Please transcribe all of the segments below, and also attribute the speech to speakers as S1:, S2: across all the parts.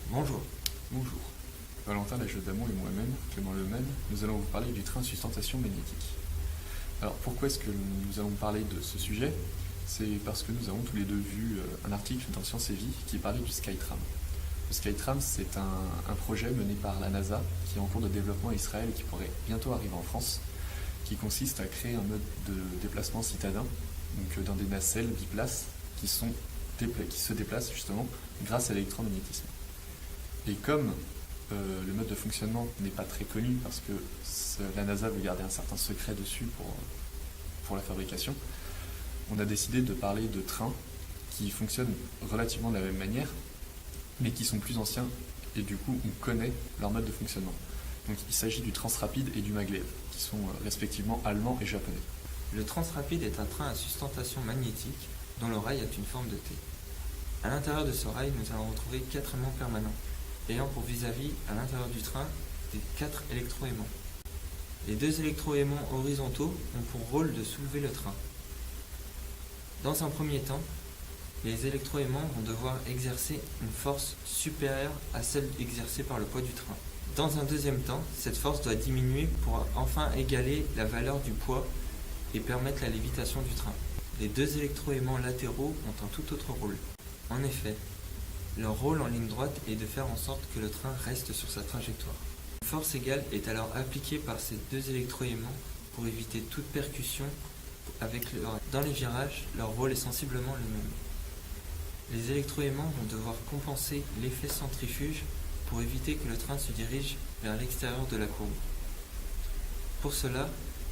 S1: Bonjour.
S2: Bonjour. Valentin Lajodamon et moi-même, Clément Lemaine, nous allons vous parler du train à sustentation magnétique. Alors pourquoi est-ce que nous allons parler de ce sujet? C'est parce que nous avons tous les deux vu un article dans Science et Vie qui parlait du Skytram. Le Skytram, c'est un projet mené par la NASA qui est en cours de développement à Israël et qui pourrait bientôt arriver en France, qui consiste à créer un mode de déplacement citadin, donc dans des nacelles biplaces qui se déplacent justement grâce à l'électromagnétisme. Et comme le mode de fonctionnement n'est pas très connu parce que la NASA veut garder un certain secret dessus pour la fabrication, on a décidé de parler de trains qui fonctionnent relativement de la même manière, mais qui sont plus anciens et du coup on connaît leur mode de fonctionnement. Donc il s'agit du Transrapid et du Maglev, qui sont respectivement allemands et japonais.
S1: Le Transrapid est un train à sustentation magnétique dont le rail a une forme de T. À l'intérieur de ce rail, nous allons retrouver 4 aimants permanents, ayant pour vis-à-vis à l'intérieur du train des 4 électroaimants. Les 2 électroaimants horizontaux ont pour rôle de soulever le train. Dans un premier temps, les électroaimants vont devoir exercer une force supérieure à celle exercée par le poids du train. Dans un deuxième temps, cette force doit diminuer pour enfin égaler la valeur du poids et permettre la lévitation du train. Les 2 électroaimants latéraux ont un tout autre rôle. En effet, leur rôle en ligne droite est de faire en sorte que le train reste sur sa trajectoire. Une force égale est alors appliquée par ces 2 électroaimants pour éviter toute percussion avec le rail. Dans les virages, leur rôle est sensiblement le même. Les électroaimants vont devoir compenser l'effet centrifuge pour éviter que le train se dirige vers l'extérieur de la courbe. Pour cela,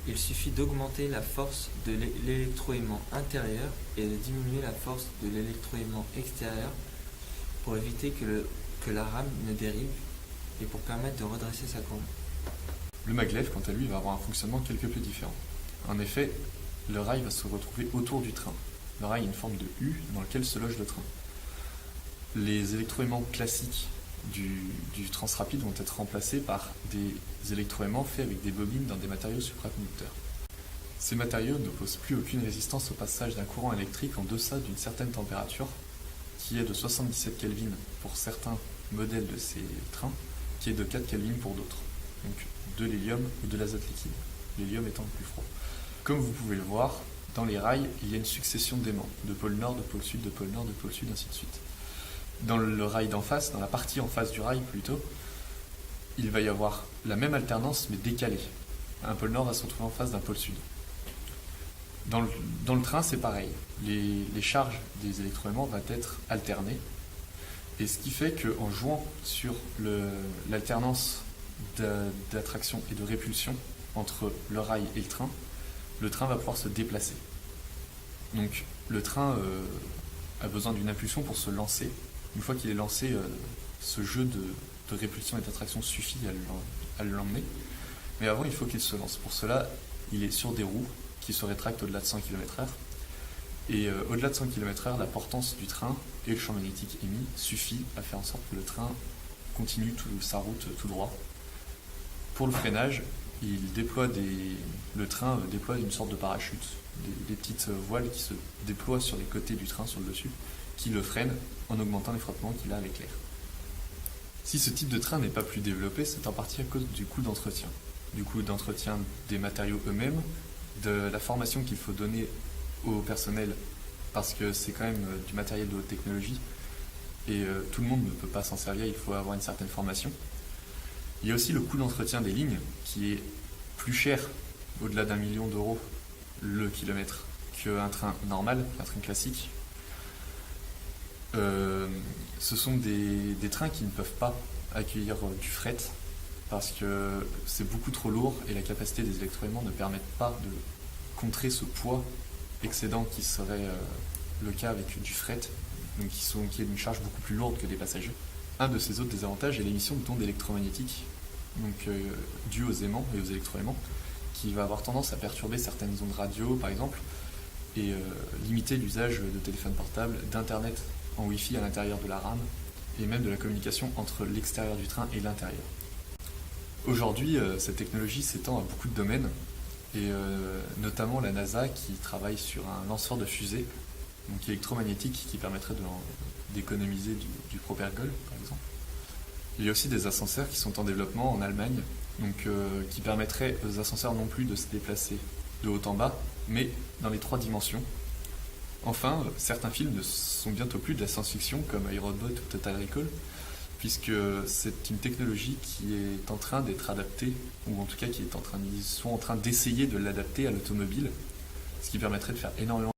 S1: il suffit d'augmenter la force de l'électroaimant intérieur et de diminuer la force de l'électroaimant extérieur pour éviter que la rame ne dérive et pour permettre de redresser sa courbe.
S2: Le Maglev, quant à lui, va avoir un fonctionnement quelque peu différent. En effet, le rail va se retrouver autour du train. Le rail est une forme de U dans lequel se loge le train. Les électroaimants classiques du Transrapid vont être remplacés par des électroaimants faits avec des bobines dans des matériaux supraconducteurs. Ces matériaux n'opposent plus aucune résistance au passage d'un courant électrique en deçà d'une certaine température, qui est de 77 Kelvin pour certains modèles de ces trains, qui est de 4 Kelvin pour d'autres. Donc de l'hélium ou de l'azote liquide, l'hélium étant le plus froid. Comme vous pouvez le voir, dans les rails, il y a une succession d'aimants, de pôle nord, de pôle sud, de pôle nord, de pôle sud, ainsi de suite. Dans le rail d'en face, dans la partie en face du rail plutôt, il va y avoir la même alternance mais décalée. Un pôle nord va se retrouver en face d'un pôle sud. Dans le train, c'est pareil. Les charges des électroaimants vont être alternées. Et ce qui fait qu'en jouant sur l'alternance d'attraction et de répulsion entre le rail et le train va pouvoir se déplacer. Donc le train a besoin d'une impulsion pour se lancer. Une fois qu'il est lancé, ce jeu de répulsion et d'attraction suffit à l'emmener. Mais avant, il faut qu'il se lance. Pour cela, il est sur des roues qui se rétractent au-delà de 100 km/h. Et au-delà de 100 km/h, la portance du train et le champ magnétique émis suffit à faire en sorte que le train continue sa route tout droit. Pour le freinage, le train déploie une sorte de parachute, des petites voiles qui se déploient sur les côtés du train, sur le dessus, qui le freinent en augmentant les frottements qu'il a avec l'air. Si ce type de train n'est pas plus développé, c'est en partie à cause du coût d'entretien. Du coût d'entretien des matériaux eux-mêmes, de la formation qu'il faut donner au personnel, parce que c'est quand même du matériel de haute technologie, et tout le monde ne peut pas s'en servir, il faut avoir une certaine formation. Il y a aussi le coût d'entretien des lignes, qui est plus cher, au-delà d'1 million d'euros le kilomètre, qu'un train normal, un train classique. Ce sont des trains qui ne peuvent pas accueillir du fret, parce que c'est beaucoup trop lourd et la capacité des électroaimants ne permet pas de contrer ce poids excédent qui serait le cas avec du fret, donc qui est d'une charge beaucoup plus lourde que des passagers. Un de ces autres désavantages est l'émission d'ondes électromagnétiques, donc dues aux aimants et aux électroaimants, qui va avoir tendance à perturber certaines ondes radio par exemple, et limiter l'usage de téléphones portables, d'internet en Wi-Fi à l'intérieur de la rame, et même de la communication entre l'extérieur du train et l'intérieur. Aujourd'hui, cette technologie s'étend à beaucoup de domaines, et notamment la NASA qui travaille sur un lanceur de fusée, donc électromagnétique, qui permettrait d'économiser du propergol, par exemple. Il y a aussi des ascenseurs qui sont en développement en Allemagne, donc qui permettraient aux ascenseurs non plus de se déplacer de haut en bas, mais dans les 3 dimensions. Enfin, certains films ne sont bientôt plus de la science-fiction comme iRobot ou Total Recall, puisque c'est une technologie qui est en train d'être adaptée, ou en tout cas ils sont en train d'essayer de l'adapter à l'automobile, ce qui permettrait de faire énormément